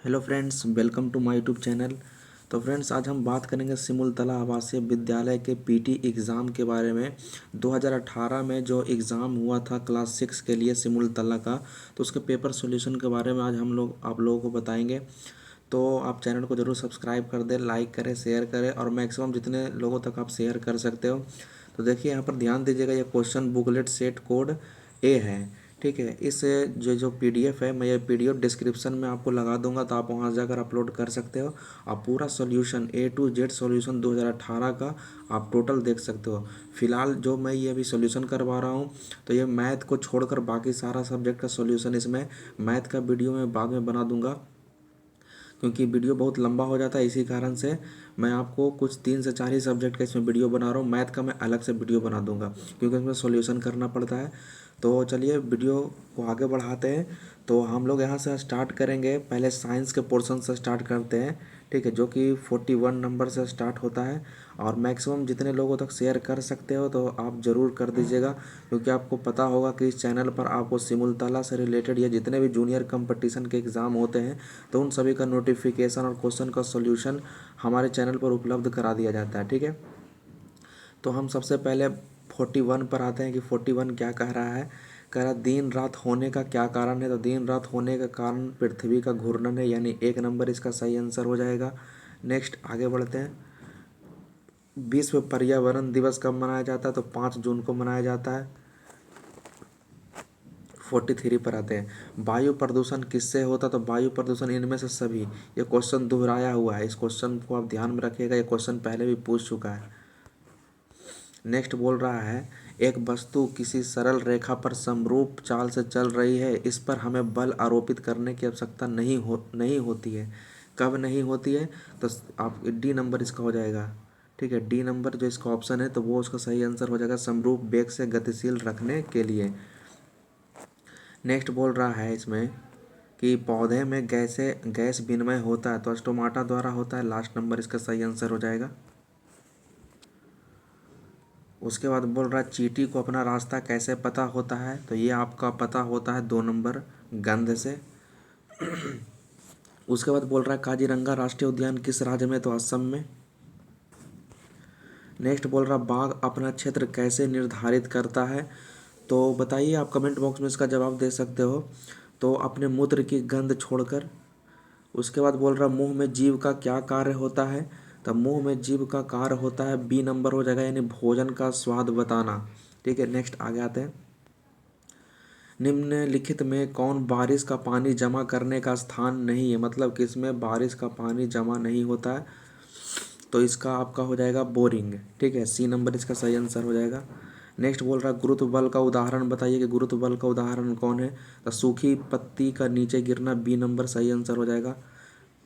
Hello friends, welcome to my YouTube channel. तो friends, आज हम बात करेंगे सिमुलतला आवासीय विद्यालय के पीटी एग्ज़ाम के बारे में। 2018 में जो एग्ज़ाम हुआ था क्लास 6 के लिए सिमुलतला का, तो उसके पेपर सॉल्यूशन के बारे में आज हम लोग आप लोगों को बताएंगे। तो आप चैनल को ज़रूर सब्सक्राइब कर दें, लाइक करें, शेयर करें और मैक्सिमम जितने लोगों तक आप शेयर कर सकते हो। तो देखिए यहाँ पर ध्यान दीजिएगा, ये क्वेश्चन बुकलेट सेट कोड ए है। ठीक है, इस जो पीडीएफ है, मैं ये पीडीएफ डिस्क्रिप्शन में आपको लगा दूंगा, तो आप वहाँ जाकर अपलोड कर सकते हो। आप पूरा solution A to Z solution 2018 का आप टोटल देख सकते हो। फिलहाल जो मैं ये अभी सॉल्यूशन करवा रहा हूँ, तो ये मैथ को छोड़कर बाकी सारा सब्जेक्ट का सॉल्यूशन इसमें मैथ का वीडियो मैं बाद में बना दूंगा, क्योंकि वीडियो बहुत लंबा हो जाता है। इसी कारण से मैं आपको कुछ 3 से 4 ही सब्जेक्ट का इसमें वीडियो बना रहा हूँ। मैथ का मैं अलग से वीडियो बना दूंगा, क्योंकि इसमें सॉल्यूशन करना पड़ता है। तो चलिए वीडियो को आगे बढ़ाते हैं। तो हम लोग यहाँ से स्टार्ट करेंगे, पहले साइंस के पोर्शन से स्टार्ट करते हैं। ठीक है, जो कि 41 नंबर से स्टार्ट होता है। और मैक्सिमम जितने लोगों तक शेयर कर सकते हो तो आप ज़रूर कर दीजिएगा, क्योंकि आपको पता होगा कि इस चैनल पर आपको सिमुलतला से रिलेटेड या जितने भी जूनियर कंपटीशन के एग्ज़ाम होते हैं, तो उन सभी का नोटिफिकेशन और क्वेश्चन का सॉल्यूशन हमारे चैनल पर उपलब्ध करा दिया जाता है। ठीक है, तो हम सबसे पहले 41 पर आते हैं कि 41 क्या कह रहा है। कह रहा दिन रात होने का क्या कारण है। तो दिन रात होने का कारण पृथ्वी का घूर्णन है, यानी 1 नंबर इसका सही आंसर हो जाएगा। नेक्स्ट आगे बढ़ते हैं। विश्व पर्यावरण दिवस कब मनाया जाता है। तो 5 जून को मनाया जाता है। 43 पर आते हैं। वायु प्रदूषण किससे होता। तो वायु प्रदूषण इनमें से सभी। ये क्वेश्चन दोहराया हुआ है, इस क्वेश्चन को आप ध्यान में रखिएगा, ये क्वेश्चन पहले भी पूछ चुका है। नेक्स्ट बोल रहा है, एक वस्तु किसी सरल रेखा पर समरूप चाल से चल रही है, इस पर हमें बल आरोपित करने की आवश्यकता नहीं होती है। कब नहीं होती है। तो आप डी नंबर इसका हो जाएगा। ठीक है, डी नंबर जो इसका ऑप्शन है, तो वो उसका सही आंसर हो जाएगा, समरूप वेग से गतिशील रखने के लिए। नेक्स्ट बोल रहा है इसमें कि पौधे में गैस विनिमय होता है, तो स्टोमाटा द्वारा होता है। लास्ट नंबर इसका सही आंसर हो जाएगा। उसके बाद बोल रहा है, चींटी को अपना रास्ता कैसे पता होता है। तो ये आपका पता होता है 2 नंबर, गंध से। उसके बाद बोल रहा है, काजीरंगा राष्ट्रीय उद्यान किस राज्य में। तो असम में। नेक्स्ट बोल रहा है, बाघ अपना क्षेत्र कैसे निर्धारित करता है। तो बताइए, आप कमेंट बॉक्स में इसका जवाब दे सकते हो। तो अपने मूत्र की गंध छोड़कर। उसके बाद बोल रहा, मुंह में जीभ का क्या कार्य होता है। तो मुंह में जीभ का कार्य होता है, बी नंबर हो जाएगा, यानी भोजन का स्वाद बताना। ठीक है, नेक्स्ट आगे आते हैं। निम्नलिखित में कौन बारिश का पानी जमा करने का स्थान नहीं है। मतलब कि इसमें बारिश का पानी जमा नहीं होता है, तो इसका आपका हो जाएगा बोरिंग। ठीक है, सी नंबर इसका सही आंसर हो जाएगा। नेक्स्ट बोल रहा है, गुरुत्व बल का उदाहरण बताइए कि गुरुत्व बल का उदाहरण कौन है। तो सूखी पत्ती का नीचे गिरना, बी नंबर सही आंसर हो जाएगा।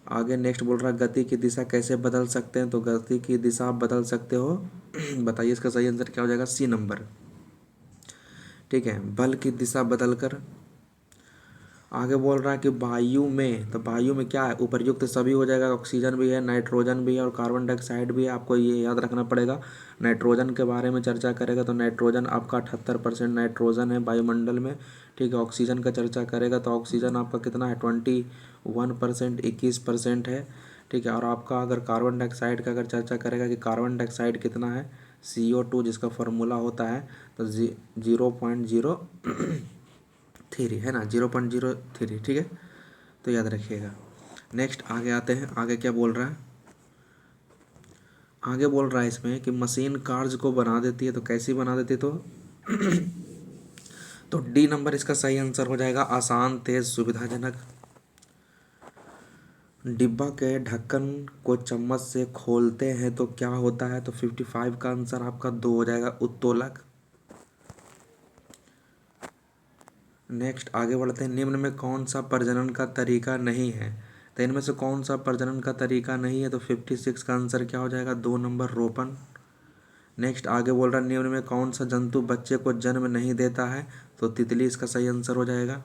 आगे नेक्स्ट बोल रहा है, गति की दिशा कैसे बदल सकते हैं। तो गति की दिशा आप बदल सकते हो। बताइए इसका सही आंसर क्या हो जाएगा, सी नंबर। ठीक है, बल की दिशा बदलकर। आगे बोल रहा है कि वायु में, तो वायु में क्या है, उपर्युक्त सभी हो जाएगा। ऑक्सीजन भी है, नाइट्रोजन भी है और कार्बन डाइऑक्साइड भी है। आपको ये याद रखना पड़ेगा। नाइट्रोजन के बारे में चर्चा करेगा तो नाइट्रोजन आपका 78% नाइट्रोजन है वायुमंडल में। ठीक है, ऑक्सीजन का चर्चा करेगा तो ऑक्सीजन आपका कितना है, 21%, 21% है। ठीक है, और आपका अगर कार्बन डाइऑक्साइड का अगर चर्चा करेगा कि कार्बन डाइऑक्साइड कितना है, CO2 जिसका फार्मूला होता है, तो 0.03 है ना, 0.03। ठीक है, तो याद रखिएगा। नेक्स्ट आगे आते हैं, आगे क्या बोल रहा है। आगे बोल रहा है इसमें कि मशीन कार्य को बना देती है, तो कैसी बना देती है। तो डी नंबर इसका सही आंसर हो जाएगा, आसान, तेज, सुविधाजनक। डिब्बा के ढक्कन को चम्मच से खोलते हैं तो क्या होता है। तो 55 का आंसर आपका 2 हो जाएगा, उत्तोलक। नेक्स्ट आगे बढ़ते हैं, निम्न में कौन सा प्रजनन का तरीका नहीं है। तो इनमें से कौन सा प्रजनन का तरीका नहीं है। तो 56 का आंसर क्या हो जाएगा, 2 नंबर, रोपण। नेक्स्ट आगे बोल रहा है, निम्न में कौन सा जंतु बच्चे को जन्म नहीं देता है। तो तितली इसका सही आंसर हो जाएगा।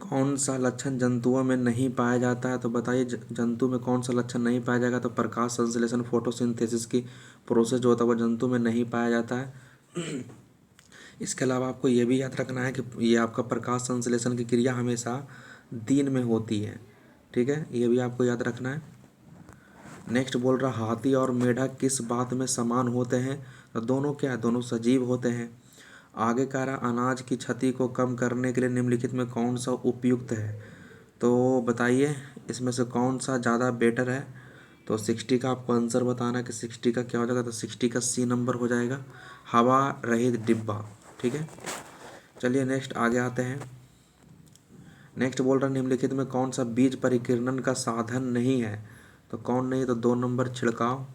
कौन सा लक्षण जंतुओं में नहीं पाया जाता है। तो बताइए, जंतु में कौन सा लक्षण नहीं पाया जाएगा। तो प्रकाश संश्लेषण, फोटोसिंथेसिस की प्रोसेस जो होता है वो जंतु में नहीं पाया जाता है। इसके अलावा आपको ये भी याद रखना है कि ये आपका प्रकाश संश्लेषण की क्रिया हमेशा दिन में होती है। ठीक है, ये भी आपको याद रखना है। नेक्स्ट बोल रहा हाथी और मेढक किस बात में समान होते हैं? तो दोनों क्या है, दोनों सजीव होते हैं। आगे कह रहा अनाज की क्षति को कम करने के लिए निम्नलिखित में कौन सा उपयुक्त है? तो बताइए इसमें से कौन सा ज़्यादा बेटर है? तो 60 का आपको आंसर बताना है कि 60 का क्या हो जाएगा। तो 60 का सी नंबर हो जाएगा, हवा रहित डिब्बा। ठीक है, चलिए नेक्स्ट आगे आते हैं। नेक्स्ट बोल रहा निम्नलिखित में कौन सा बीज परिकीर्णन का साधन नहीं है? तो कौन नहीं? तो 2 नंबर छिड़काव।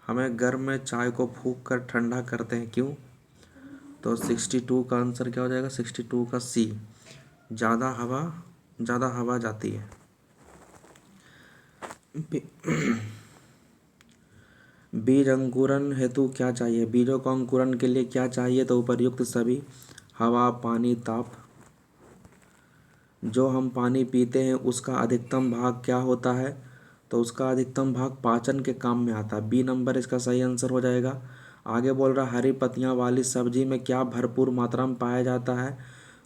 हमें गर्म में चाय को फूंक कर ठंडा करते हैं, क्यों? तो 62 का आंसर क्या हो जाएगा? 62 का सी, ज़्यादा हवा जाती है। बीज अंकुरण हेतु क्या चाहिए? बीजों को अंकुरण के लिए क्या चाहिए? तो उपर्युक्त सभी, हवा, पानी, ताप। जो हम पानी पीते हैं उसका अधिकतम भाग क्या होता है? तो उसका अधिकतम भाग पाचन के काम में आता है। बी नंबर इसका सही आंसर हो जाएगा। आगे बोल रहा हरी पत्तियां वाली सब्जी में क्या भरपूर मात्रा में पाया जाता है?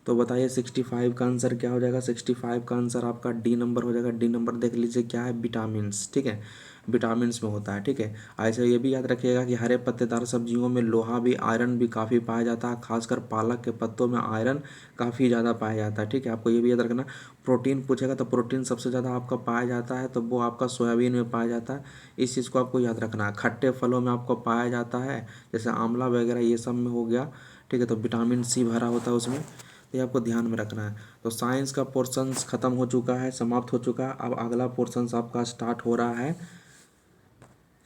तो बताइए 65 का आंसर क्या हो जाएगा? 65 का आंसर आपका डी नंबर हो जाएगा। डी नंबर देख लीजिए क्या है, विटामिन्स। ठीक है, विटामिन्स में होता है। ठीक है, ऐसे ये भी याद रखिएगा कि हरे पत्तेदार सब्जियों में लोहा भी, आयरन भी काफ़ी पाया जाता है। खासकर पालक के पत्तों में आयरन काफ़ी ज़्यादा पाया जाता है। ठीक है, आपको ये भी याद रखना। प्रोटीन पूछेगा तो प्रोटीन सबसे ज़्यादा आपका पाया जाता है तो वो आपका सोयाबीन में पाया जाता है। इस चीज़ को आपको याद रखना है। खट्टे फलों में आपको पाया जाता है, जैसे आंवला वगैरह, ये सब में हो गया। ठीक है, तो विटामिन सी भरा होता है उसमें, तो ये आपको ध्यान में रखना है। तो साइंस का पोर्शन ख़त्म हो चुका है, समाप्त हो चुका है। अब अगला पोर्शन आपका स्टार्ट हो रहा है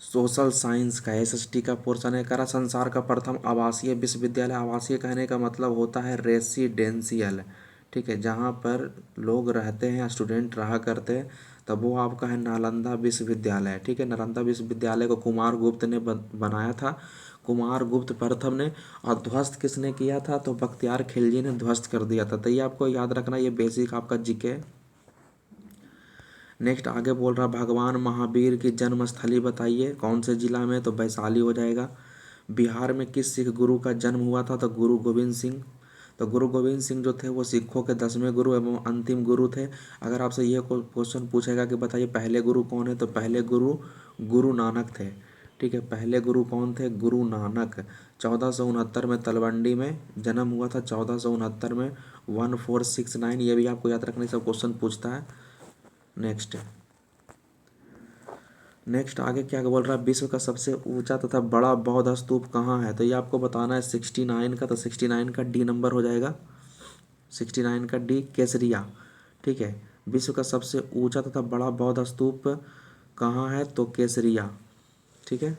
सोशल साइंस का। एसएसटी का पोर्शन है। करा संसार का प्रथम आवासीय विश्वविद्यालय। आवासीय कहने का मतलब होता है रेसिडेंशियल। ठीक है, जहाँ पर लोग रहते हैं, स्टूडेंट रहा करते हैं, तब वो आपका है नालंदा विश्वविद्यालय। ठीक है, नालंदा विश्वविद्यालय को कुमार गुप्त ने बनाया था। कुमार गुप्त प्रथम ने। और ध्वस्त किसने किया था? तो बख्तियार खिलजी ने ध्वस्त कर दिया था। तो ये आपको याद रखना, ये बेसिक आपका जीके। नेक्स्ट आगे बोल रहा भगवान महावीर की जन्मस्थली बताइए, कौन से जिला में? तो वैशाली हो जाएगा। बिहार में किस सिख गुरु का जन्म हुआ था? तो गुरु गोविंद सिंह। तो गुरु गोविंद सिंह जो थे वो सिखों के 10वें गुरु एवं अंतिम गुरु थे। अगर आपसे ये क्वेश्चन पूछेगा कि बताइए पहले गुरु कौन है, तो पहले गुरु गुरु नानक थे। ठीक है, पहले गुरु कौन थे? गुरु नानक। 1469 में तलवंडी में जन्म हुआ था। 1469 में 1469, ये भी आपको याद रखने से क्वेश्चन पूछता है। नेक्स्ट आगे क्या बोल रहा है? विश्व का सबसे ऊंचा तथा बड़ा बौद्ध स्तूप कहाँ है? तो ये आपको बताना है 69 का। तो 69 का डी नंबर हो जाएगा। 69 का डी, केसरिया। ठीक है, विश्व का सबसे ऊंचा तथा बड़ा बौद्ध स्तूप कहाँ है? तो केसरिया। ठीक है,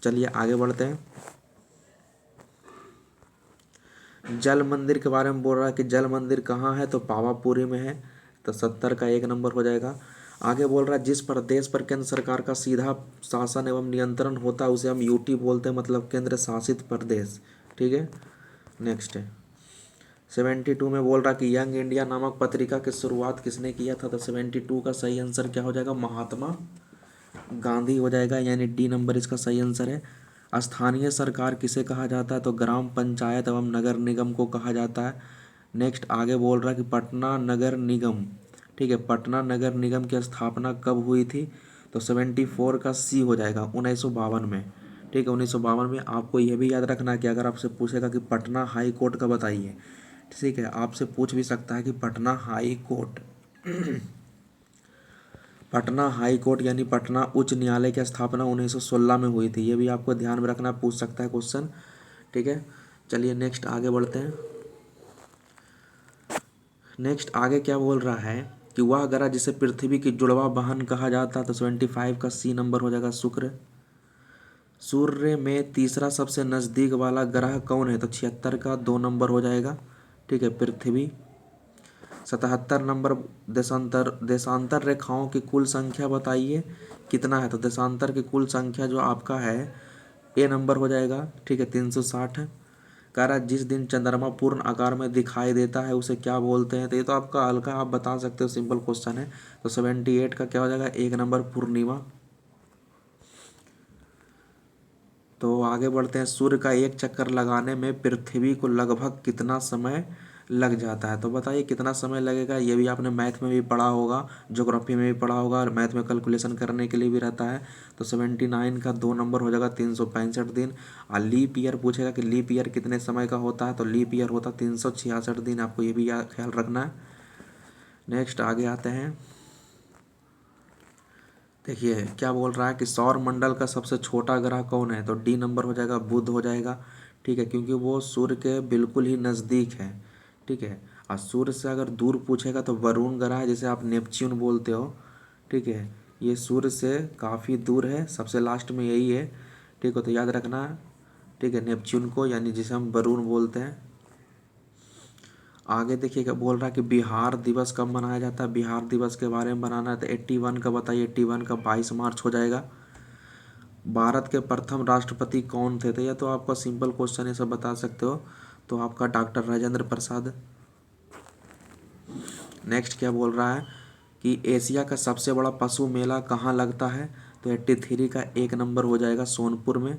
चलिए आगे बढ़ते हैं। जल मंदिर के बारे में बोल रहा है कि जल मंदिर कहाँ है? तो पावापुरी में है। तो 70 का 1 नंबर हो जाएगा। आगे बोल रहा है जिस प्रदेश पर केंद्र सरकार का सीधा शासन एवं नियंत्रण होता है उसे हम यूटी बोलते हैं, मतलब केंद्र शासित प्रदेश। ठीक है, नेक्स्ट है 72 में बोल रहा कि यंग इंडिया नामक पत्रिका की शुरुआत किसने किया था? तो 72 का सही आंसर क्या हो जाएगा? महात्मा गांधी हो जाएगा, यानी डी नंबर इसका सही आंसर है। स्थानीय सरकार किसे कहा जाता है? तो ग्राम पंचायत एवं नगर निगम को कहा जाता है। नेक्स्ट आगे बोल रहा है कि पटना नगर निगम। ठीक है, पटना नगर निगम की स्थापना कब हुई थी? तो 74 का सी हो जाएगा, 1952 में। ठीक है, 1952 में। आपको यह भी याद रखना है कि अगर आपसे पूछेगा कि पटना हाई कोर्ट का बताइए, ठीक है, आपसे पूछ भी सकता है कि Patna high court Patna high court यानी पटना उच्च न्यायालय की स्थापना 1916 में हुई थी। ये भी आपको ध्यान में रखना, पूछ सकता है क्वेश्चन। ठीक है, चलिए नेक्स्ट आगे बढ़ते हैं। नेक्स्ट आगे क्या बोल रहा है कि वह ग्रह जिसे पृथ्वी की जुड़वा बहन कहा जाता है। तो 75 का सी नंबर हो जाएगा, शुक्र। सूर्य में तीसरा सबसे नज़दीक वाला ग्रह कौन है? तो 76 का 2 नंबर हो जाएगा। ठीक है, पृथ्वी। 77 नंबर देशांतर देशांतर रेखाओं की कुल संख्या बताइए कितना है? तो देशांतर की कुल संख्या जो आपका है, ए नंबर हो जाएगा। ठीक है, 360 है। कह रहा है जिस दिन चंद्रमा पूर्ण आकार में दिखाई देता है उसे क्या बोलते हैं? तो ये तो आपका हल्का आप बता सकते हो, सिंपल क्वेश्चन है। तो 78 का क्या हो जाएगा? 1 नंबर, पूर्णिमा। तो आगे बढ़ते हैं। सूर्य का एक चक्कर लगाने में पृथ्वी को लगभग कितना समय लग जाता है। तो बताइए कितना समय लगेगा, ये भी आपने मैथ में भी पढ़ा होगा, ज्योग्राफी में भी पढ़ा होगा, और मैथ में कैलकुलेशन करने के लिए भी रहता है। तो 79 का 2 नंबर हो जाएगा 365 दिन। और लीप ईयर पूछेगा कि लीप ईयर कितने समय का होता है, तो लीप ईयर होता है 366 दिन, आपको ये भी ख्याल रखना है। नेक्स्ट आगे आते हैं। देखिए क्या बोल रहा है कि सौर मंडल का सबसे छोटा ग्रह कौन है, तो डी नंबर हो जाएगा, बुध हो जाएगा। ठीक है, क्योंकि वो सूर्य के बिल्कुल ही नज़दीक है। ठीक है, और सूर्य से अगर दूर पूछेगा तो वरुण ग्रह है, जिसे आप नेपच्यून बोलते हो। ठीक है, ये सूर्य से काफ़ी दूर है, सबसे लास्ट में यही है। ठीक है, तो याद रखना। ठीक है, नेपच्यून को, यानी जिसे हम वरुण बोलते हैं। आगे देखिएगा, बोल रहा है कि बिहार दिवस कब मनाया जाता है। बिहार दिवस के बारे में बनाना है तो 81 का बताइए। 81 का 22 मार्च हो जाएगा। भारत के प्रथम राष्ट्रपति कौन थे, तो यह तो आपका सिंपल क्वेश्चन है, सब बता सकते हो। तो आपका डॉक्टर राजेंद्र प्रसाद। नेक्स्ट क्या बोल रहा है कि एशिया का सबसे बड़ा पशु मेला कहाँ लगता है, तो 83 का 1 नंबर हो जाएगा, सोनपुर में।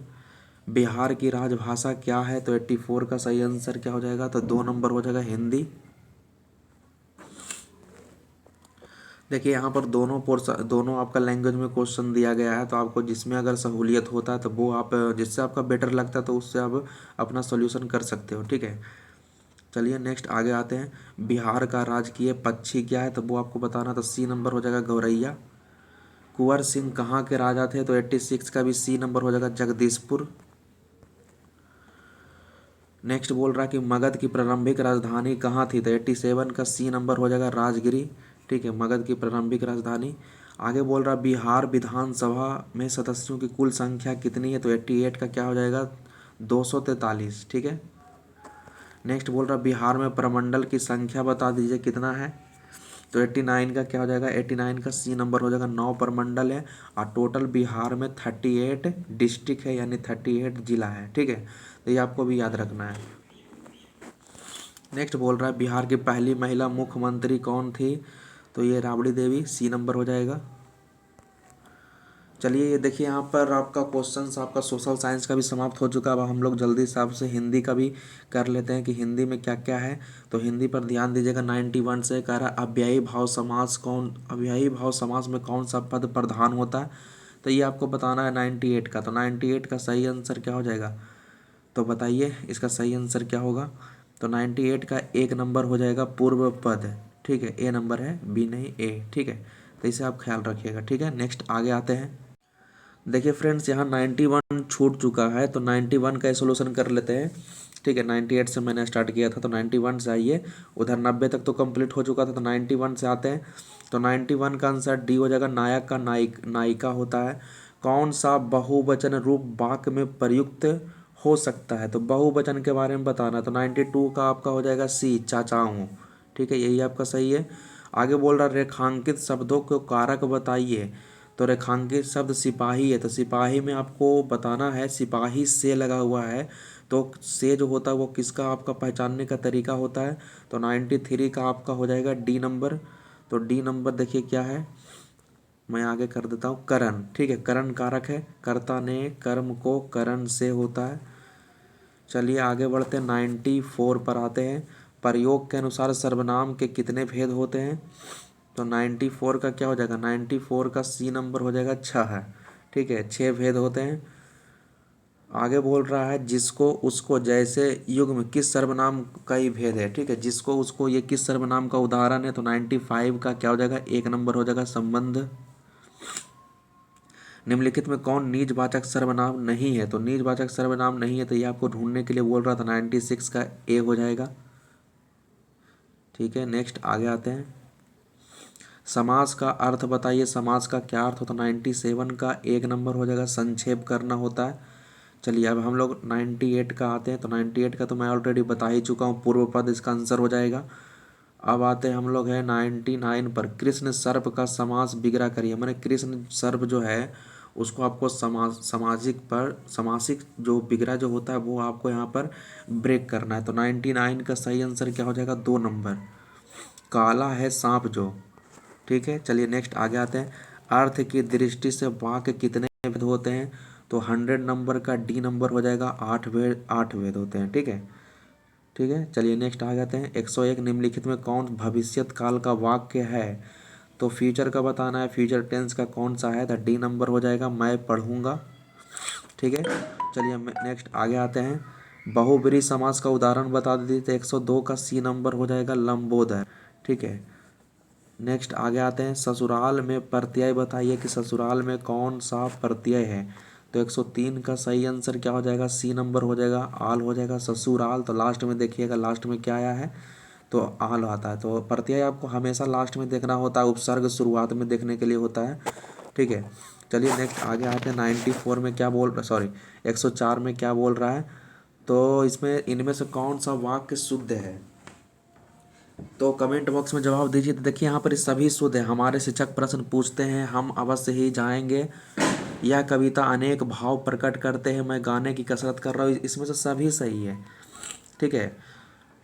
बिहार की राजभाषा क्या है, तो 84 का सही आंसर क्या हो जाएगा, तो 2 नंबर हो जाएगा, हिंदी। देखिए यहाँ पर दोनों आपका लैंग्वेज में क्वेश्चन दिया गया है, तो आपको जिसमें अगर सहूलियत होता है तो वो आप, जिससे आपका बेटर लगता है तो उससे आप अपना सॉल्यूशन कर सकते हो। ठीक है, चलिए नेक्स्ट आगे आते हैं। बिहार का राजकीय पक्षी क्या है, तो वो आपको बताना, तो सी नंबर हो जाएगा, गौरैया। कुंवर सिंह कहाँ के राजा थे, तो 86 का भी सी नंबर हो जाएगा, जगदीशपुर। नेक्स्ट बोल रहा है कि मगध की प्रारंभिक राजधानी कहाँ थी, तो 87 का सी नंबर हो जाएगा, राजगिरी। ठीक है, मगध की प्रारंभिक राजधानी। आगे बोल रहा है बिहार विधानसभा में सदस्यों की कुल संख्या कितनी है, तो 88 का क्या हो जाएगा, 243। ठीक है, नेक्स्ट बोल रहा है बिहार में प्रमंडल की संख्या बता दीजिए कितना है, तो 89 का क्या हो जाएगा, 89 का सी नंबर हो जाएगा, 9 प्रमंडल है। और टोटल बिहार में 38 डिस्ट्रिक्ट है, यानी 38 जिला है। ठीक है, तो ये आपको भी याद रखना है। नेक्स्ट बोल रहा है बिहार की पहली महिला मुख्यमंत्री कौन थी, तो ये राबड़ी देवी, सी नंबर हो जाएगा। चलिए ये देखिए, यहाँ पर आपका क्वेश्चंस आपका सोशल साइंस का भी समाप्त हो चुका है। अब हम लोग जल्दी से आपसे हिंदी का भी कर लेते हैं कि हिंदी में क्या क्या है। तो हिंदी पर ध्यान दीजिएगा। 91 से कह रहा है अव्ययी भाव समास में कौन सा पद प्रधान होता है, तो ये आपको बताना है 98 का। तो 98 का सही आंसर क्या हो जाएगा, तो बताइए इसका सही आंसर क्या होगा। तो 98 का 1 नंबर हो जाएगा, पूर्व पद। ठीक है, ए नंबर है, बी नहीं, ए। ठीक है, तो इसे आप ख्याल रखिएगा। ठीक है, नेक्स्ट आगे आते हैं। देखिए फ्रेंड्स, यहाँ 91 छूट चुका है, तो 91 का सोल्यूशन कर लेते हैं। ठीक है, 98 से मैंने स्टार्ट किया था, तो 91 से आइए। उधर 90 तक तो कंप्लीट हो चुका था, तो 91 से आते हैं। तो 91 का आंसर डी हो जाएगा, नायक का नायिका होता है। कौन सा बहुवचन रूप वाक्य में प्रयुक्त हो सकता है, तो बहुवचन के बारे में बताना। तो 92 का आपका हो जाएगा सी, चाचा हूँ। ठीक है, यही आपका सही है। आगे बोल रहा रेखांकित शब्दों को कारक बताइए, तो रेखांकित शब्द सिपाही है, तो सिपाही में आपको बताना है, सिपाही से लगा हुआ है, तो से जो होता है वो किसका आपका पहचानने का तरीका होता है। तो 93 का आपका हो जाएगा डी नंबर। तो डी नंबर देखिए क्या है, मैं आगे कर देता हूँ, करण। ठीक है, करण कारक है, कर्ता ने कर्म को करण से होता है। चलिए आगे बढ़ते हैं, 94 पर आते हैं। प्रयोग के अनुसार सर्वनाम के कितने भेद होते हैं, तो 94 का क्या हो जाएगा, 94 का सी नंबर हो जाएगा, 6 है। ठीक है, 6 भेद होते हैं। आगे बोल रहा है जिसको उसको जैसे युग में किस सर्वनाम का ही भेद है। ठीक है, जिसको उसको ये किस सर्वनाम का उदाहरण है, तो 95 का क्या हो जाएगा, 1 नंबर हो जाएगा, संबंध। निम्नलिखित में कौन निजवाचक सर्वनाम नहीं है, तो निजवाचक सर्वनाम नहीं है, तो ये आपको ढूंढने के लिए बोल रहा था। 96 का ए हो जाएगा। ठीक है, नेक्स्ट आगे आते हैं। समास का अर्थ बताइए, समास का क्या अर्थ होता है, 97 का 1 नंबर हो जाएगा, संक्षेप करना होता है। चलिए अब हम लोग 98 का आते हैं, तो 98 का तो मैं ऑलरेडी बता ही चुका हूँ, पूर्व पद इसका आंसर हो जाएगा। अब आते हैं हम लोग हैं 99 पर। कृष्ण सर्प का समास विग्रह करिए, मैंने कृष्ण सर्प जो है उसको आपको समासिक जो विग्रह जो होता है वो आपको यहाँ पर ब्रेक करना है। तो 99 का सही आंसर क्या हो जाएगा, 2 नंबर, काला है सांप जो। ठीक है, चलिए नेक्स्ट आगे आते हैं। अर्थ की दृष्टि से वाक्य कितने भेद होते हैं, तो 100 नंबर का डी नंबर हो जाएगा, 8 भेद होते हैं। ठीक है, ठीक है, चलिए नेक्स्ट आ जाते हैं। 101 निम्नलिखित में कौन भविष्यत काल का वाक्य है? तो फ्यूचर का बताना है, फ्यूचर टेंस का कौन सा है? तो डी नंबर हो जाएगा, मैं पढ़ूंगा। ठीक है, चलिए नेक्स्ट आगे आते हैं। बहुब्रीहि समास का उदाहरण बता दीजिए। तो 102 का सी नंबर हो जाएगा, लंबोदर। ठीक है, नेक्स्ट आगे आते हैं। ससुराल में प्रत्यय बताइए कि ससुराल में कौन सा प्रत्यय है? तो 103 का सही आंसर क्या हो जाएगा? सी नंबर हो जाएगा, आल हो जाएगा। ससुराल, तो लास्ट में देखिएगा, लास्ट में क्या आया है? तो आल आता है। तो प्रत्यय आपको हमेशा लास्ट में देखना होता है, उपसर्ग शुरुआत में देखने के लिए होता है। ठीक है, चलिए नेक्स्ट आगे आते हैं। 94 में क्या बोल, सॉरी 104 में क्या बोल रहा है? तो इसमें इनमें से कौन सा वाक्य शुद्ध है? तो कमेंट बॉक्स में जवाब दीजिए। तो देखिए यहाँ पर ये सभी शुद्ध है। हमारे शिक्षक प्रश्न पूछते हैं, हम अवश्य ही जाएंगे। यह कविता अनेक भाव प्रकट करते हैं, मैं गाने की कसरत कर रहा हूँ। इसमें से सभी सही है। ठीक है,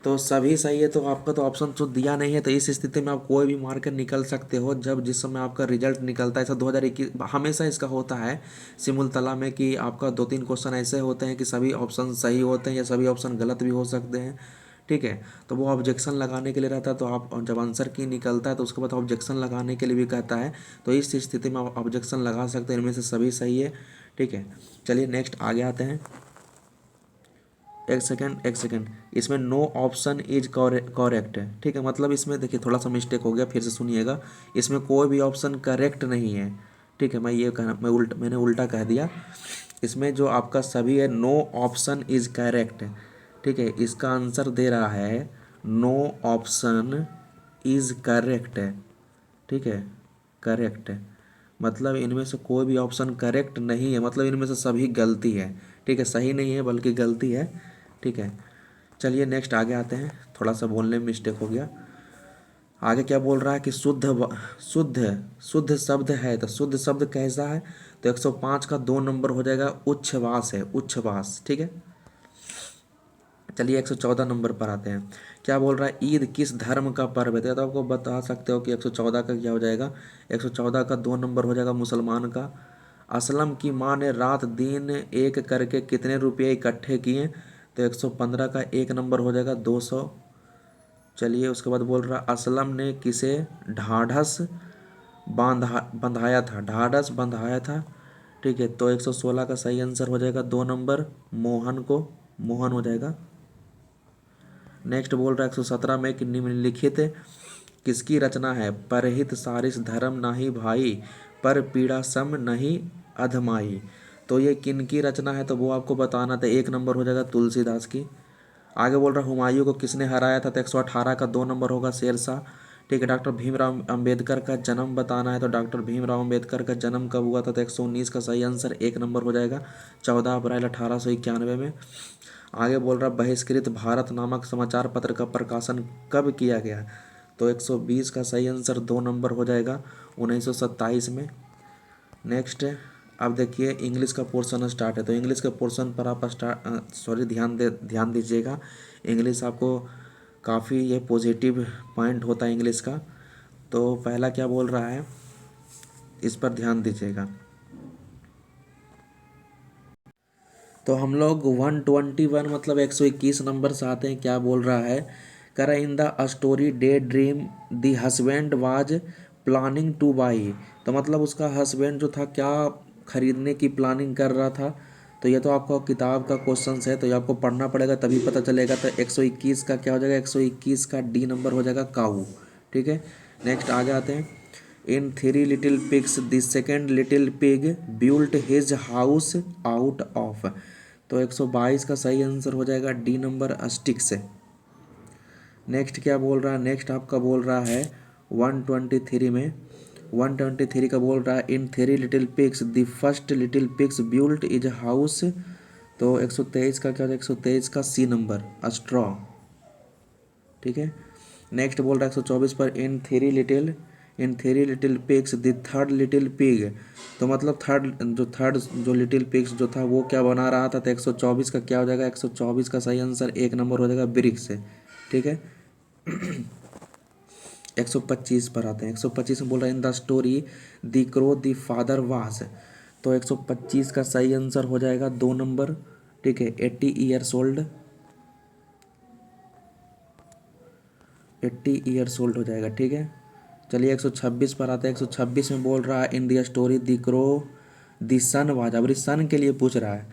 तो सभी सही है। तो आपका तो ऑप्शन शुद्ध दिया नहीं है। तो इस स्थिति में आप कोई भी मार कर निकल सकते हो। जब जिस समय आपका रिजल्ट निकलता है, ऐसा 2021 हमेशा इसका होता है सिमुलतला में, कि आपका 2-3 क्वेश्चन ऐसे होते हैं कि सभी ऑप्शन सही होते हैं या सभी ऑप्शन गलत भी हो सकते हैं। ठीक है, तो वो ऑब्जेक्शन लगाने के लिए रहता है। तो आप जब आंसर की निकलता है तो उसके बाद ऑब्जेक्शन लगाने के लिए भी कहता है। तो इस स्थिति में आप ऑब्जेक्शन लगा सकते हैं। इनमें से सभी सही है। ठीक है, चलिए नेक्स्ट आगे आते हैं। एक सेकेंड, इसमें नो ऑप्शन इज करेक्ट है। ठीक है, मतलब इसमें देखिए थोड़ा सा मिस्टेक हो गया, फिर से सुनिएगा। इसमें कोई भी ऑप्शन करेक्ट नहीं है। ठीक है, मैंने उल्टा कह दिया। इसमें जो आपका सभी है, नो ऑप्शन इज करेक्ट। ठीक है, इसका आंसर दे रहा है नो ऑप्शन इज करेक्ट। ठीक है, करेक्ट, मतलब इनमें से कोई भी ऑप्शन करेक्ट नहीं है, मतलब इनमें से सभी गलती है। ठीक है, सही नहीं है बल्कि गलती है। ठीक है, चलिए नेक्स्ट आगे आते हैं। थोड़ा सा बोलने में मिस्टेक हो गया। आगे क्या बोल रहा है कि शुद्ध शुद्ध शब्द है। तो शुद्ध शब्द कैसा है? तो 105 का 2 नंबर हो जाएगा, उच्छ्वास है, उच्छ्वास। ठीक है, चलिए 114 नंबर पर आते हैं। क्या बोल रहा है? ईद किस धर्म का पर्व है? तो आपको बता सकते हो कि 114 का क्या हो जाएगा। 114 का 2 नंबर हो जाएगा, मुसलमान का। असलम की माँ ने रात दिन एक करके कितने रुपये इकट्ठे किए? तो 115 का 1 नंबर हो जाएगा, 200। चलिए उसके बाद बोल रहा, असलम ने किसे ढाढ़स बंधाया था? ढाढ़स बंधाया था। ठीक है, तो 116 का सही आंसर हो जाएगा, 2 नंबर, मोहन को, मोहन हो जाएगा। नेक्स्ट बोल रहा है 117 में कि निम्नलिखित किसकी रचना है? परहित सारिस धर्म नाही भाई, पर पीड़ा सम नहीं अधमाई। तो ये किन की रचना है? तो वो आपको बताना था। 1 नंबर हो जाएगा, तुलसीदास की। आगे बोल रहा हुमायूं को किसने हराया था? तो 118 का 2 नंबर होगा, शेरशाह। ठीक है, डॉक्टर भीमराव अंबेडकर का जन्म बताना है। तो डॉक्टर भीमराव अंबेडकर का जन्म कब हुआ था? तो 119 का सही आंसर 1 नंबर हो जाएगा, 14 अप्रैल 1891 में। आगे बोल रहा बहिष्कृत भारत नामक समाचार पत्र का प्रकाशन कब किया गया? तो 120 का सही आंसर 2 नंबर हो जाएगा, 1927 में। नेक्स्ट, अब देखिए इंग्लिश का पोर्शन स्टार्ट है। तो इंग्लिश के पोर्शन पर आप ध्यान दीजिएगा। इंग्लिश आपको काफ़ी ये पॉजिटिव पॉइंट होता है इंग्लिश का। तो पहला क्या बोल रहा है, इस पर ध्यान दीजिएगा। तो हम लोग 121 मतलब 121 नंबर से आते हैं। क्या बोल रहा है? करा in the story day dream the husband was planning two by. तो मतलब उसका हस्बैंड जो था क्या खरीदने की प्लानिंग कर रहा था? तो ये तो आपको किताब का क्वेश्चन है, तो ये आपको पढ़ना पड़ेगा तभी पता चलेगा। तो 121 का क्या हो जाएगा? 121 का डी नंबर हो जाएगा, काऊ। ठीक है, नेक्स्ट आगे आते हैं। In three little pigs the second little pig built his house out of. तो 122 का सही आंसर हो जाएगा, डी नंबर, स्टिक से। नेक्स्ट क्या बोल रहा है? नेक्स्ट आपका बोल रहा है 123 में, 123 का बोल रहा है in three little pigs the first little pigs built is house. तो 123 का क्या? 123 का सी नंबर, स्ट्रॉ। ठीक है, नेक्स्ट बोल रहा है 124 पर in three little pigs the third little pig. तो मतलब थर्ड जो लिटिल पिग्स जो था वो क्या बना रहा था? तो 124 का क्या हो जाएगा? 124 का सही आंसर 1 नंबर हो जाएगा, ब्रिक्स से। ठीक है, 125 पर आते हैं। 125 में बोल रहा है in the story the crow the father was. तो 125 का सही आंसर हो जाएगा, 2 नंबर। ठीक है, 80 ईयर्स ओल्ड। 80 ईयर्स ओल्ड हो जाएगा, ठीक है। चलिए 126 पर आते हैं। 126 में बोल रहा है in the story the crow the sun was, अब सन के लिए पूछ रहा है,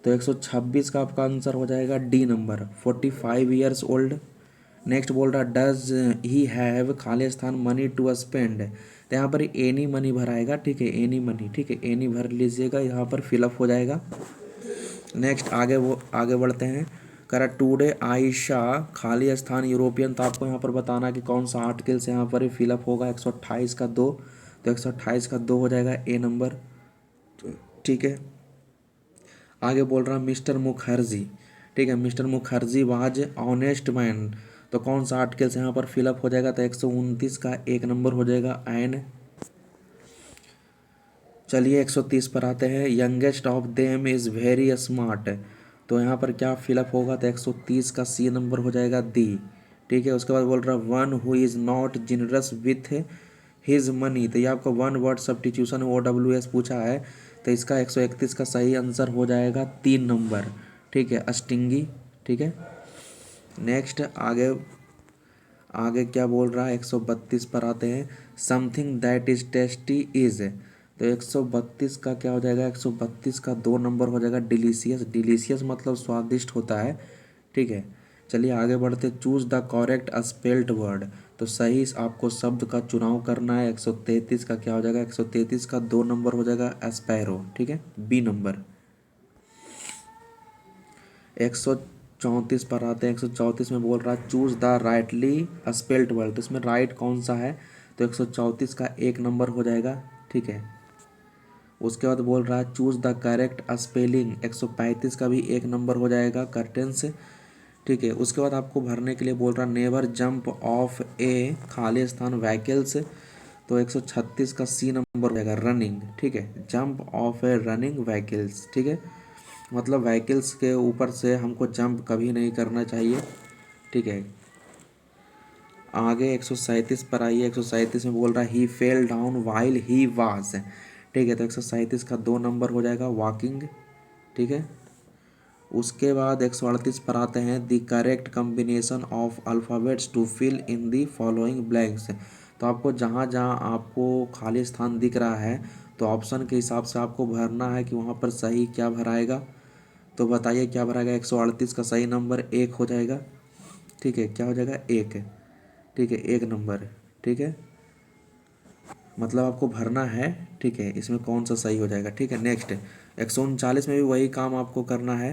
तो 126 का आपका आंसर हो जाएगा D number, 45 years old. Next बोल रहा does he have Khalistan money to spend, तो यहाँ पर एनी मनी भराएगा, ठीक है, एनी मनी, ठीक है, एनी भर लीजिएगा, यहाँ पर फिलअप हो जाएगा। नेक्स्ट आगे बढ़ते हैं। करा टूडे आयशा खाली स्थान यूरोपियन, तो आपको यहाँ पर बताना कि कौन सा आर्टिकल से यहाँ पर फिलअप होगा। 128 का 2, तो 128 का 2 हो जाएगा ए नंबर, ठीक है। आगे बोल रहा मिस्टर मुखर्जी, ठीक है, mister Mukherjee was honest man, तो कौन सा आर्टिकल से यहाँ पर फिलअप हो जाएगा, तो 129 का 1 नंबर हो जाएगा एन। चलिए 130 पर आते हैं। Youngest of them is very smart, तो यहाँ पर क्या फिलअप होगा, तो 130 का सी नंबर हो जाएगा दी, ठीक है। उसके बाद बोल रहा one who is not generous with his money, तो ये आपको वन वर्ड सब्स्टिट्यूशन OWS पूछा है, तो इसका 131 का सही आंसर हो जाएगा 3 नंबर, ठीक है, अस्टिंगी, ठीक है। नेक्स्ट आगे क्या बोल रहा है, 132 पर आते हैं। Something that is tasty is, तो 132 का क्या हो जाएगा, 132 का 2 नंबर हो जाएगा डिलीशियस, डिलीशियस मतलब स्वादिष्ट होता है, ठीक है। चलिए आगे बढ़ते। Choose the correct spelled word, तो सही आपको शब्द का चुनाव करना है। 133 का क्या हो जाएगा, 133 का 2 नंबर हो जाएगा एस्पैरो, ठीक है, बी नंबर। 134 पर आते हैं। 134 में बोल रहा है choose the rightly spelled word, तो इसमें राइट कौन सा है, तो 134 का 1 नंबर हो जाएगा, ठीक है। उसके बाद बोल रहा है चूज द करेक्ट स्पेलिंग, 135 का भी 1 नंबर हो जाएगा कर्टेंस, ठीक है। उसके बाद आपको भरने के लिए बोल रहा नेवर जंप ऑफ ए खाली स्थान व्हीकल्स, तो 136 का सी नंबर हो जाएगा रनिंग, ठीक है, jump of A running vehicles, ठीक है, मतलब व्हीकल्स के ऊपर से हमको जंप कभी नहीं करना चाहिए, ठीक है। आगे 137 पर आइए। 137 में बोल रहा है he fell down while he was, ठीक है, तो 137 का 2 नंबर हो जाएगा वॉकिंग, ठीक है। उसके बाद 138 पर आते हैं the correct combination of alphabets to fill in the following blanks, तो आपको जहाँ जहाँ आपको खाली स्थान दिख रहा है, तो ऑप्शन के हिसाब से आपको भरना है कि वहाँ पर सही क्या भराएगा, तो बताइए क्या भराएगा। 138 का सही नंबर 1 हो जाएगा, ठीक है, क्या हो जाएगा 1, ठीक है, 1 नंबर, ठीक है, मतलब आपको भरना है, ठीक है, इसमें कौन सा सही हो जाएगा, ठीक है। नेक्स्ट 139 में भी वही काम आपको करना है।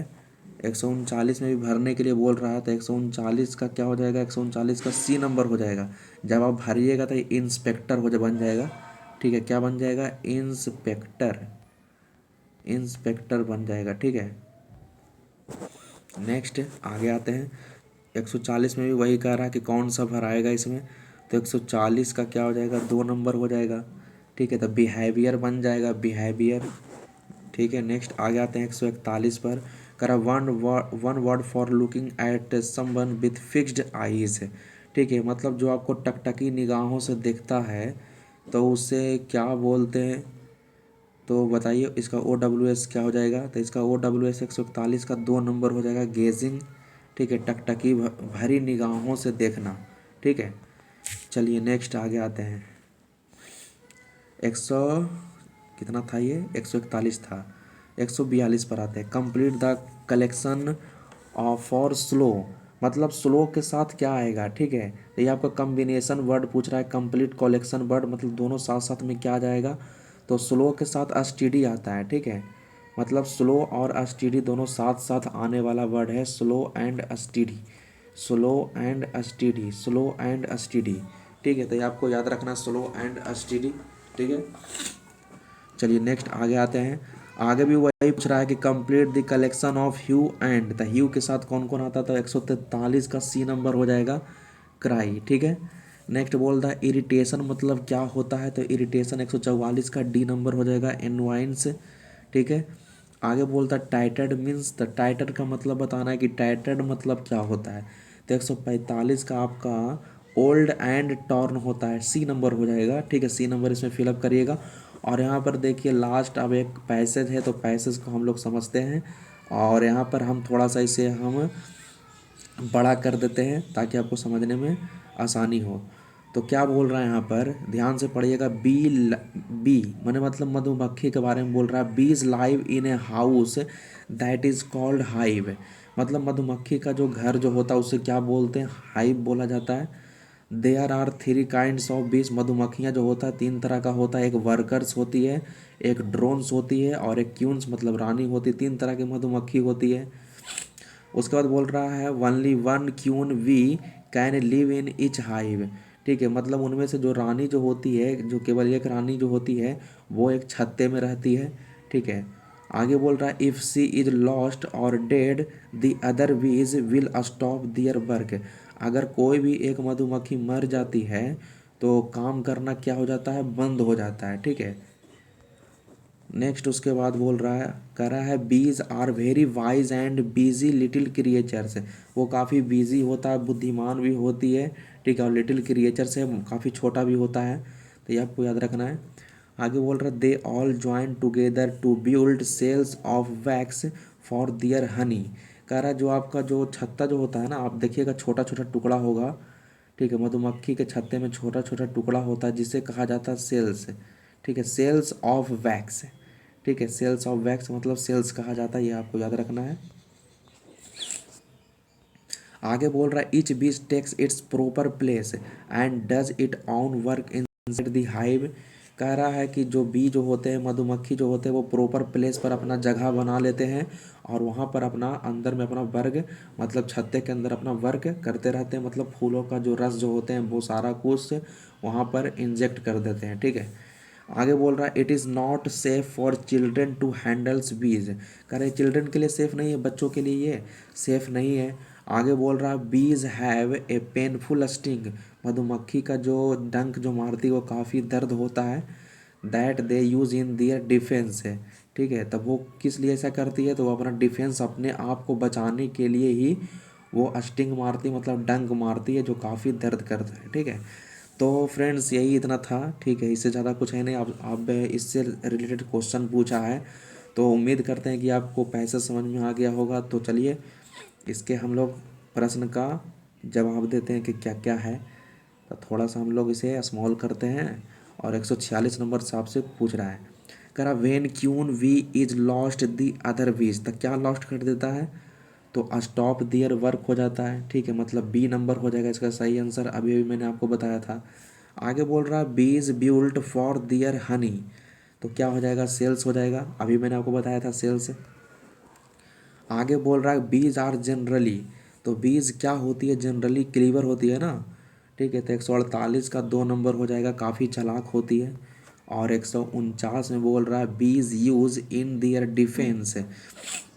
139 में भी भरने के लिए बोल रहा है, तो 139 का क्या हो जाएगा, 139 का सी नंबर हो जाएगा। जब आप भरिएगा तो इंस्पेक्टर बन जाएगा, ठीक है, क्या बन जाएगा, इंस्पेक्टर, इंस्पेक्टर बन जाएगा, ठीक है। नेक्स्ट आगे आते हैं। 140 में भी वही कह रहा है कि कौन सा भराएगा इसमें, तो 140 का क्या हो जाएगा, 2 नंबर हो जाएगा, ठीक है, तो बिहेवियर बन जाएगा, बिहेवियर, ठीक है। नेक्स्ट आगे आते हैं 141 पर। करा one word for looking at someone with fixed eyes, ठीक है, मतलब जो आपको टकटकी निगाहों से देखता है तो उसे क्या बोलते हैं, तो बताइए इसका OWS क्या हो जाएगा, तो इसका OWS 141 का 2 नंबर हो जाएगा गेजिंग, ठीक है, टकटकी भरी निगाहों से देखना, ठीक है। चलिए नेक्स्ट आगे आते हैं। 100 कितना था ये, 141 था। 142 पर आते हैं। Complete the collection for slow, मतलब स्लो के साथ क्या आएगा, ठीक है, तो ये आपका कम्बिनेशन वर्ड पूछ रहा है। कंप्लीट कलेक्शन वर्ड मतलब दोनों साथ साथ में क्या जाएगा, तो स्लो के साथ एसटीडी आता है, ठीक है, मतलब स्लो और एसटीडी दोनों साथ साथ आने वाला वर्ड है slow and STD, slow and STD, slow and STD, ठीक है, तो ये आपको याद रखना स्लो एंड एसटीडी, ठीक है। चलिए नेक्स्ट आगे आते हैं। आगे भी वही पूछ रहा है कि complete the collection of hue and, the hue के साथ कौन कौन आता है, तो 143 का सी नंबर हो जाएगा क्राई, ठीक है। नेक्स्ट बोल रहा है इरिटेशन मतलब क्या होता है, तो इरिटेशन 144 का डी नंबर हो जाएगा एनवाइंस, ठीक है। आगे बोलता है टाइटेड मीन्स, द टाइटेड का मतलब बताना है कि टाइटेड मतलब क्या होता है, तो 145 का आपका ओल्ड एंड टॉर्न होता है, सी नंबर हो जाएगा, ठीक है, सी नंबर इसमें फिलअप करिएगा। और यहाँ पर देखिए लास्ट अब एक पैसेज है, तो पैसेज को हम लोग समझते हैं, और यहाँ पर हम थोड़ा सा इसे हम बड़ा कर देते हैं ताकि आपको समझने में आसानी हो। तो क्या बोल रहा है यहाँ पर, ध्यान से पढ़िएगा। बी मैंने मतलब मधुमक्खी के बारे में बोल रहा है। बीज live in a house that is called hive. मतलब मधुमक्खी का जो घर जो होता है उसे क्या बोलते हैं, हाइव बोला जाता है। There are three kinds of bees. मधुमक्खियाँ जो होता है तीन तरह का होता है। एक वर्कर्स होती है, एक ड्रोन्स होती है, और एक क्यून्स मतलब रानी होती है। तीन तरह की मधुमक्खी होती है। उसके बाद बोल रहा है only one queen bee can live in each hive. ठीक है, मतलब उनमें से जो रानी जो होती है, जो केवल एक रानी जो होती है, वो एक छत्ते में रहती है। ठीक है, आगे बोल रहा है इफ़ सी इज लॉस्ट और डेड द अदर बीज विल स्टॉप दियर वर्क। अगर कोई भी एक मधुमक्खी मर जाती है तो काम करना क्या हो जाता है, बंद हो जाता है। ठीक है, नेक्स्ट उसके बाद बोल रहा है, कह रहा है bees are very wise and busy little creatures. वो काफ़ी बिजी होता है, बुद्धिमान भी होती है। ठीक है, और लिटिल क्रिएचर्स है, काफ़ी छोटा भी होता है। तो ये आपको याद रखना है। आगे बोल रहा है they all join together to build cells of wax for their honey. कह रहा है जो आपका जो छत्ता जो होता है ना, आप देखिएगा छोटा छोटा टुकड़ा होगा। ठीक है, मधुमक्खी के छत्ते में छोटा छोटा टुकड़ा होता है जिसे कहा जाता है सेल्स। ठीक है, सेल्स ऑफ वैक्स। ठीक है, सेल्स ऑफ वैक्स मतलब सेल्स कहा जाता है, ये आपको याद रखना है। आगे बोल रहा है each bee takes its proper place and does its own work inside the hive. कह रहा है कि जो बी जो होते हैं, मधुमक्खी जो होते हैं, वो प्रॉपर प्लेस पर अपना जगह बना लेते हैं और वहाँ पर अपना अंदर में अपना वर्क मतलब छत्ते के अंदर अपना वर्क करते रहते हैं। मतलब फूलों का जो रस जो होते हैं वो सारा कुछ वहाँ पर इंजेक्ट कर देते हैं। ठीक है, आगे बोल रहा है it is not safe for children to handles bees. कह रहे चिल्ड्रन के लिए सेफ़ नहीं है, बच्चों के लिए ये सेफ़ नहीं है। आगे बोल रहा है बीज हैव ए पेनफुल स्टिंग। मधुमक्खी का जो डंक जो मारती है वो काफ़ी दर्द होता है। That they use in their defence है। ठीक है, तब वो किस लिए ऐसा करती है, तो वो अपना डिफेंस अपने आप को बचाने के लिए ही वो स्टिंग मारती मतलब डंक मारती है, जो काफ़ी दर्द करता है। ठीक है, तो फ्रेंड्स यही इतना था। ठीक है, इससे ज़्यादा कुछ है नहीं। अब इससे रिलेटेड क्वेश्चन पूछा है, तो उम्मीद करते हैं कि आपको पैसे समझ में आ गया होगा। तो चलिए इसके हम लोग प्रश्न का जवाब देते हैं कि क्या क्या है। तो थोड़ा सा हम लोग इसे स्मॉल करते हैं और 146 नंबर से आपसे पूछ रहा है। कह रहा when queen bee is lost the other bees. तो क्या लॉस्ट कर देता है, तो स्टॉप दियर वर्क हो जाता है। ठीक है, मतलब बी नंबर हो जाएगा इसका सही आंसर। अभी अभी मैंने आपको बताया था। आगे बोल रहा है बीज बिल्ट फॉर दियर हनी। तो क्या हो जाएगा, सेल्स हो जाएगा। अभी मैंने आपको बताया था सेल्स। आगे बोल रहा है बीज आर जनरली। तो बीज क्या होती है, जनरली क्लीवर होती है ना। ठीक है, तो 148 का 2 नंबर हो जाएगा, काफ़ी चालाक होती है। और 149 में बोल रहा है बीज यूज इन दियर डिफेंस।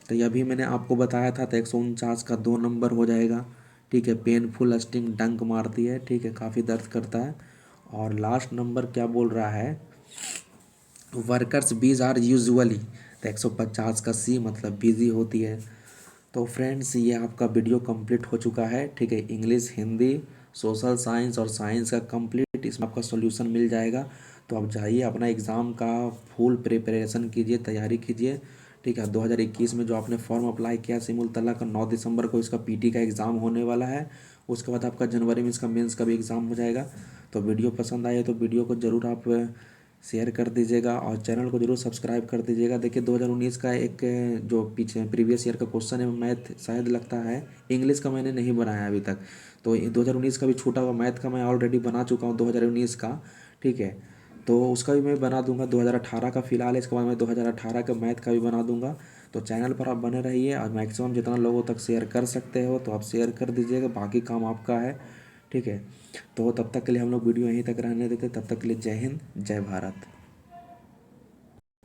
तो ये अभी मैंने आपको बताया था, तो 149 का 2 नंबर हो जाएगा। ठीक है, पेनफुल स्टिंग डंक मारती है। ठीक है, काफ़ी दर्द करता है। और लास्ट नंबर क्या बोल रहा है, वर्कर्स बीज आर यूजुअली। तो 150 का सी मतलब बिजी होती है। तो फ्रेंड्स ये आपका वीडियो कंप्लीट हो चुका है। ठीक है, इंग्लिश, हिंदी, सोशल साइंस और साइंस का कंप्लीट इसमें आपका सॉल्यूशन मिल जाएगा। तो आप जाइए अपना एग्ज़ाम का फुल प्रिपरेशन कीजिए, तैयारी कीजिए। ठीक है, 2021 में जो आपने फॉर्म अप्लाई किया सिमुलतला का, 9 दिसंबर को इसका पीटी का एग्ज़ाम होने वाला है। उसके बाद आपका जनवरी में इसका मेंस का भी एग्ज़ाम हो जाएगा। तो वीडियो पसंद आए तो वीडियो को ज़रूर आप शेयर कर दीजिएगा और चैनल को जरूर सब्सक्राइब कर दीजिएगा। देखिए 2019 का एक जो पीछे प्रीवियस ईयर का क्वेश्चन है, मैथ शायद लगता है, इंग्लिश का मैंने नहीं बनाया अभी तक। तो 2019 का भी छूटा हुआ मैथ का मैं ऑलरेडी बना चुका हूँ 2019 का। ठीक है, तो उसका भी मैं बना दूंगा। 2018 का फिलहाल है, इसके बाद मैं 2018 का मैथ का भी बना दूंगा। तो चैनल पर आप बने रहिए और मैक्सिमम जितना लोगों तक शेयर कर सकते हो तो आप शेयर कर दीजिएगा, बाकी काम आपका है। ठीक है, तो तब तक के लिए हम लोग वीडियो यहीं तक रहने देते। तब तक के लिए जय हिंद, जय भारत।